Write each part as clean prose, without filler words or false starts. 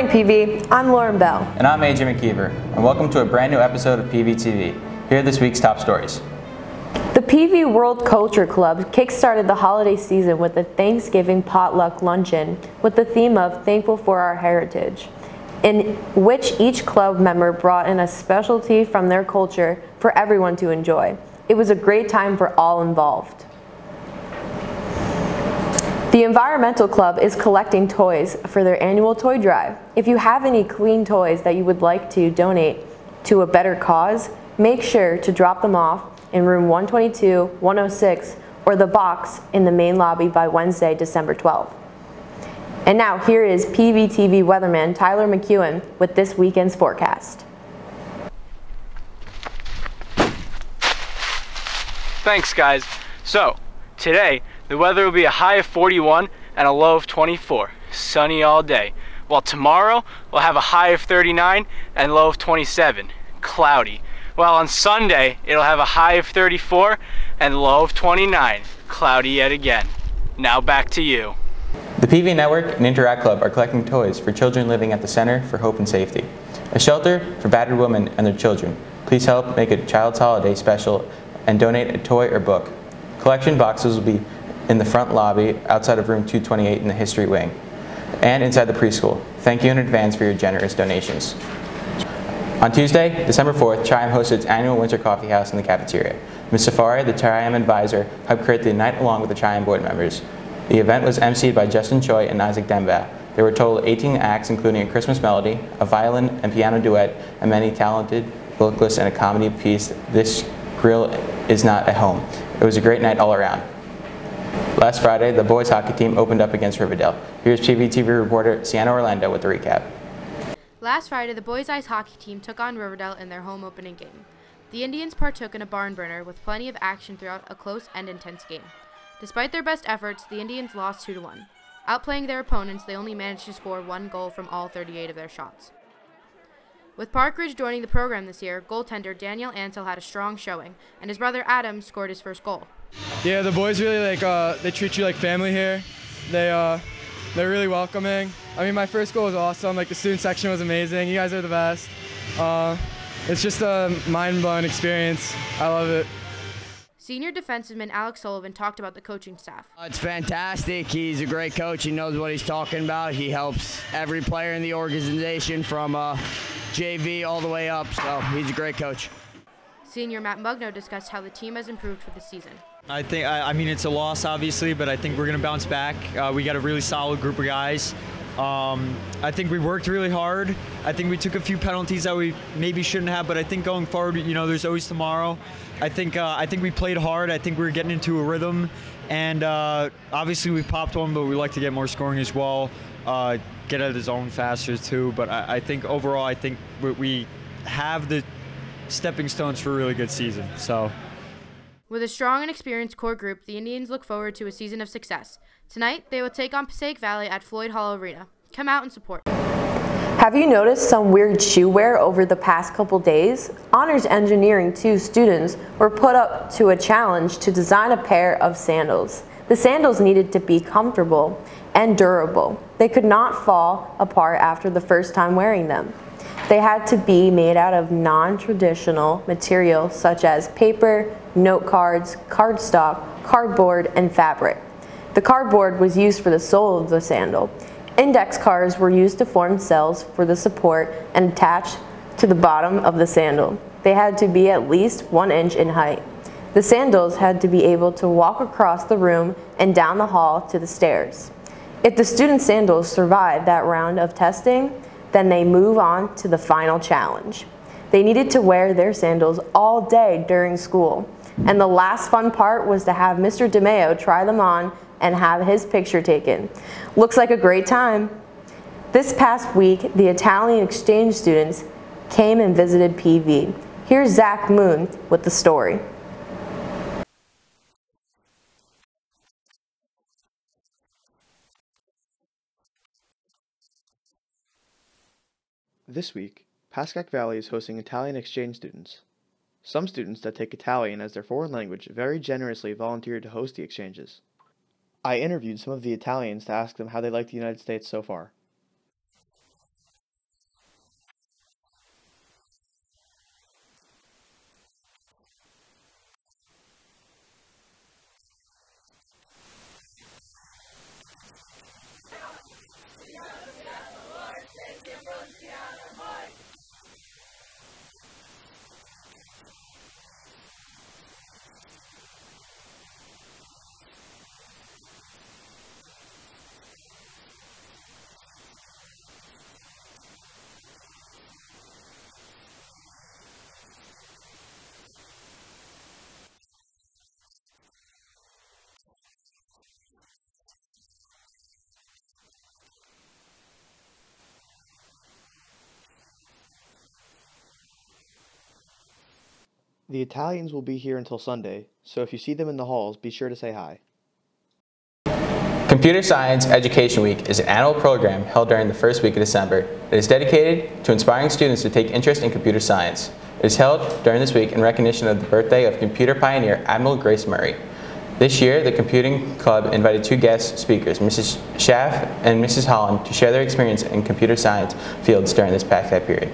PV. I'm Lauren Bell. And I'm AJ McKeever, and welcome to a brand new episode of Pvtv. Here are this week's top stories. The PV World Culture Club kickstarted the holiday season with a Thanksgiving potluck luncheon with the theme of Thankful for Our Heritage, in which each club member brought in a specialty from their culture for everyone to enjoy. It was a great time for all involved. The Environmental Club is collecting toys for their annual toy drive. If you have any clean toys that you would like to donate to a better cause, make sure to drop them off in room 122, 106, or the box in the main lobby by Wednesday, December 12th. And now here is Pvtv weatherman Tyler McEwen with this weekend's forecast. Thanks, guys. So, today, the weather will be a high of 41 and a low of 24, sunny all day. While tomorrow, we'll have a high of 39 and low of 27, cloudy. While on Sunday, it'll have a high of 34 and low of 29, cloudy yet again. Now back to you. The PV Network and Interact Club are collecting toys for children living at the Center for Hope and Safety, a shelter for battered women and their children. Please help make a child's holiday special and donate a toy or book. Collection boxes will be in the front lobby outside of room 228 in the History Wing and inside the preschool. Thank you in advance for your generous donations. On Tuesday, December 4th, Chi-M hosted its annual winter coffee house in the cafeteria. Ms. Safari, the Chi-M advisor, helped create the night along with the Chi-M board members. The event was emceed by Justin Choi and Isaac Demba. There were a total of 18 acts, including a Christmas melody, a violin and piano duet, and many talented vocalists and a comedy piece, This Grill Is Not at Home. It was a great night all around. Last Friday, the boys hockey team opened up against Riverdale. Here's Pvtv reporter Sienna Orlando with the recap. Last Friday, the boys' ice hockey team took on Riverdale in their home opening game. The Indians partook in a barn burner with plenty of action throughout a close and intense game. Despite their best efforts, the Indians lost 2-1. Outplaying their opponents, they only managed to score 1 goal from all 38 of their shots. With Park Ridge joining the program this year, goaltender Daniel Ansel had a strong showing, and his brother Adam scored his first goal. Yeah, the boys really they treat you like family here. They're really welcoming. I mean, my first goal was awesome. The student section was amazing. You guys are the best. It's just a mind-blowing experience. I love it. Senior defenseman Alex Sullivan talked about the coaching staff. It's fantastic. He's a great coach. He knows what he's talking about. He helps every player in the organization from JV all the way up, so he's a great coach. Senior Matt Mugno discussed how the team has improved for the season. I mean, it's a loss, obviously, but I think we're going to bounce back. We got a really solid group of guys. I think we worked really hard. I think we took a few penalties that we maybe shouldn't have, but I think going forward, there's always tomorrow. I think we played hard. I think we're getting into a rhythm, and obviously we popped one, but we like to get more scoring as well. Get out of the zone faster too. But I think overall, I think we have the stepping stones for a really good season. So. With a strong and experienced core group, the Indians look forward to a season of success. Tonight, they will take on Passaic Valley at Floyd Hall Arena. Come out and support. Have you noticed some weird shoe wear over the past couple days? Honors Engineering 2 students were put up to a challenge to design a pair of sandals. The sandals needed to be comfortable and durable. They could not fall apart after the first time wearing them. They had to be made out of non-traditional material such as paper, note cards, cardstock, cardboard, and fabric. The cardboard was used for the sole of the sandal. Index cards were used to form cells for the support and attached to the bottom of the sandal. They had to be at least 1 inch in height. The sandals had to be able to walk across the room and down the hall to the stairs. If the student sandals survived that round of testing, then they move on to the final challenge. They needed to wear their sandals all day during school. And the last fun part was to have Mr. DeMeo try them on and have his picture taken. Looks like a great time. This past week, the Italian exchange students came and visited PV. Here's Zach Moon with the story. This week, Passaic Valley is hosting Italian exchange students. Some students that take Italian as their foreign language very generously volunteered to host the exchanges. I interviewed some of the Italians to ask them how they like the United States so far. The Italians will be here until Sunday, so if you see them in the halls, be sure to say hi. Computer Science Education Week is an annual program held during the first week of December. It is dedicated to inspiring students to take interest in computer science. It is held during this week in recognition of the birthday of computer pioneer Admiral Grace Murray. This year, the Computing Club invited 2 guest speakers, Mrs. Schaff and Mrs. Holland, to share their experience in computer science fields during this past period.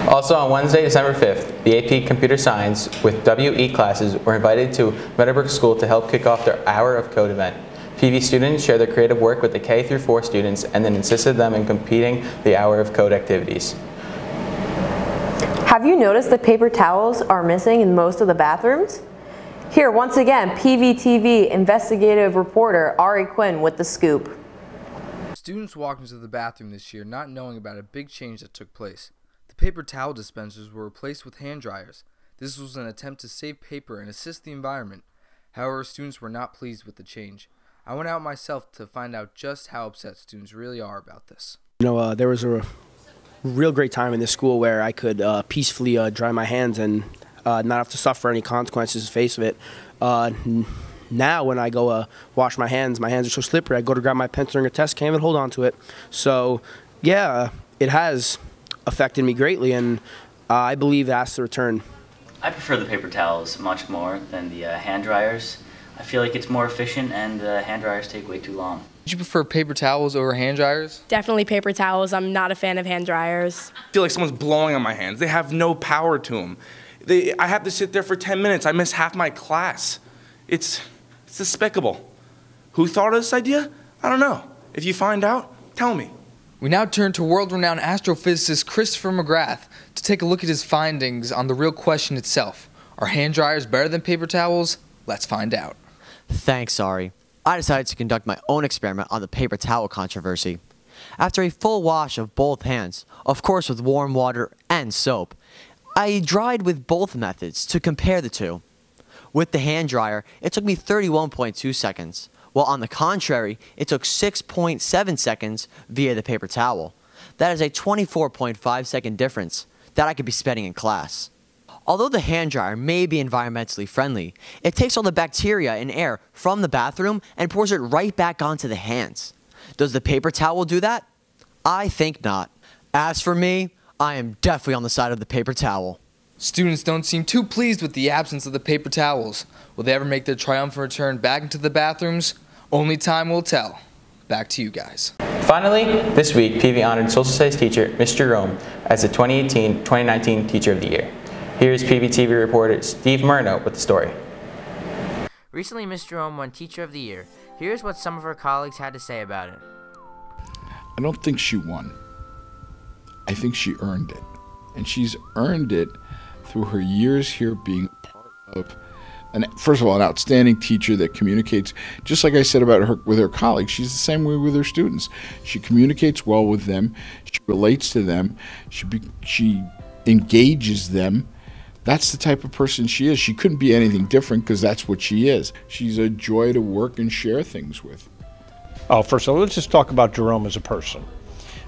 Also on Wednesday, December 5th, the AP Computer Science with WE classes were invited to Meadowbrook School to help kick off their Hour of Code event. PV students shared their creative work with the K-4 students and then assisted them in completing the Hour of Code activities. Have you noticed that paper towels are missing in most of the bathrooms? Here, once again, Pvtv investigative reporter Ari Quinn with the scoop. Students walked into the bathroom this year not knowing about a big change that took place. The paper towel dispensers were replaced with hand dryers. This was an attempt to save paper and assist the environment. However, students were not pleased with the change. I went out myself to find out just how upset students really are about this. You know, there was a real great time in this school where I could peacefully dry my hands and not have to suffer any consequences in the face of it. Now when I go wash my hands are so slippery. I go to grab my pencil and a test, can't even hold on to it. So yeah, it has affected me greatly, and I believe it has to return. I prefer the paper towels much more than the hand dryers. I feel like it's more efficient, and the hand dryers take way too long. Did you prefer paper towels over hand dryers? Definitely paper towels. I'm not a fan of hand dryers. I feel like someone's blowing on my hands. They have no power to them. I have to sit there for 10 minutes. I miss half my class. It's despicable. Who thought of this idea? I don't know. If you find out, tell me. We now turn to world-renowned astrophysicist Christopher McGrath to take a look at his findings on the real question itself. Are hand dryers better than paper towels? Let's find out. Thanks, Ari. I decided to conduct my own experiment on the paper towel controversy. After a full wash of both hands, of course with warm water and soap, I dried with both methods to compare the two. With the hand dryer, it took me 31.2 seconds, while on the contrary, it took 6.7 seconds via the paper towel. That is a 24.5 second difference that I could be spending in class. Although the hand dryer may be environmentally friendly, it takes all the bacteria and air from the bathroom and pours it right back onto the hands. Does the paper towel do that? I think not. As for me, I am definitely on the side of the paper towel. Students don't seem too pleased with the absence of the paper towels. Will they ever make their triumphant return back into the bathrooms? Only time will tell. Back to you guys. Finally, this week, PV honored social studies teacher Mr. Jerome as the 2018-2019 Teacher of the Year. Here's Pvtv reporter Steve Murno with the story. Recently, Ms. Jerome won Teacher of the Year. Here's what some of her colleagues had to say about it. I don't think she won. I think she earned it. And she's earned it through her years here being part of, first of all, an outstanding teacher that communicates, just like I said about her with her colleagues, she's the same way with her students. She communicates well with them, she relates to them, she engages them. That's the type of person she is. She couldn't be anything different because that's what she is. She's a joy to work and share things with. Oh, first of all, let's just talk about Jerome as a person.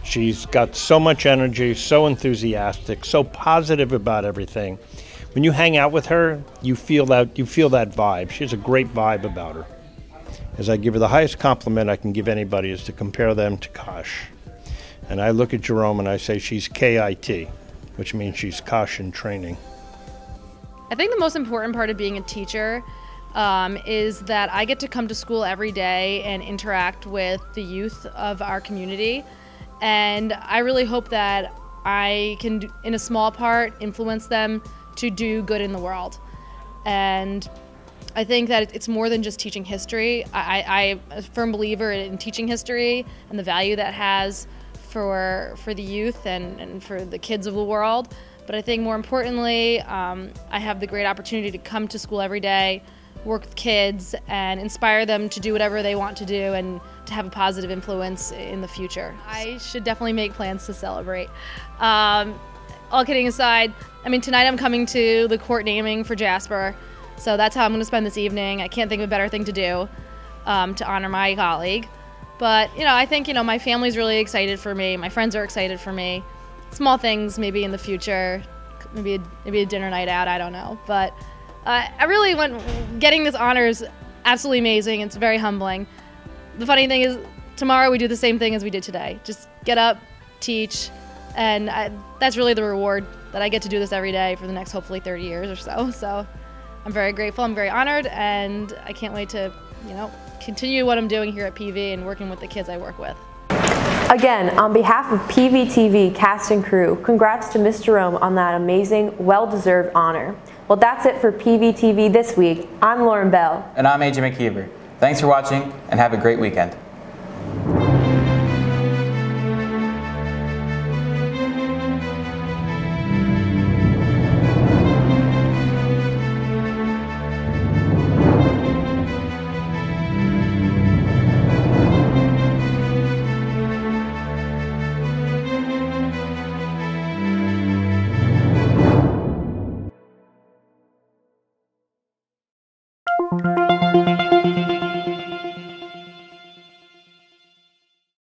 She's got so much energy, so enthusiastic, so positive about everything. When you hang out with her, you feel that vibe. She has a great vibe about her. As I give her the highest compliment I can give anybody is to compare them to Kosh. And I look at Jerome and I say she's KIT, which means she's Kosh in training. I think the most important part of being a teacher is that I get to come to school every day and interact with the youth of our community. And I really hope that I can, in a small part, influence them to do good in the world. And I think that it's more than just teaching history. I'm a firm believer in teaching history and the value that has for the youth and for the kids of the world. But I think more importantly, I have the great opportunity to come to school every day, work with kids, and inspire them to do whatever they want to do and to have a positive influence in the future. I should definitely make plans to celebrate. All kidding aside, I mean, tonight I'm coming to the court naming for Jasper, so that's how I'm going to spend this evening. I can't think of a better thing to do to honor my colleague. But, I think, my family's really excited for me. My friends are excited for me. Small things maybe in the future maybe a dinner night out, I don't know. But I really getting this honor is absolutely amazing. It's very humbling. The funny thing is, tomorrow we do the same thing as we did today. Just get up, teach, and that's really the reward, that I get to do this every day for the next hopefully 30 years or so. So I'm very grateful, I'm very honored, and I can't wait to, continue what I'm doing here at PV and working with the kids I work with. Again, on behalf of Pvtv cast and crew, congrats to Ms. Jerome on that amazing, well-deserved honor. Well, that's it for Pvtv this week. I'm Lauren Bell. And I'm AJ McKeever. Thanks for watching, and have a great weekend.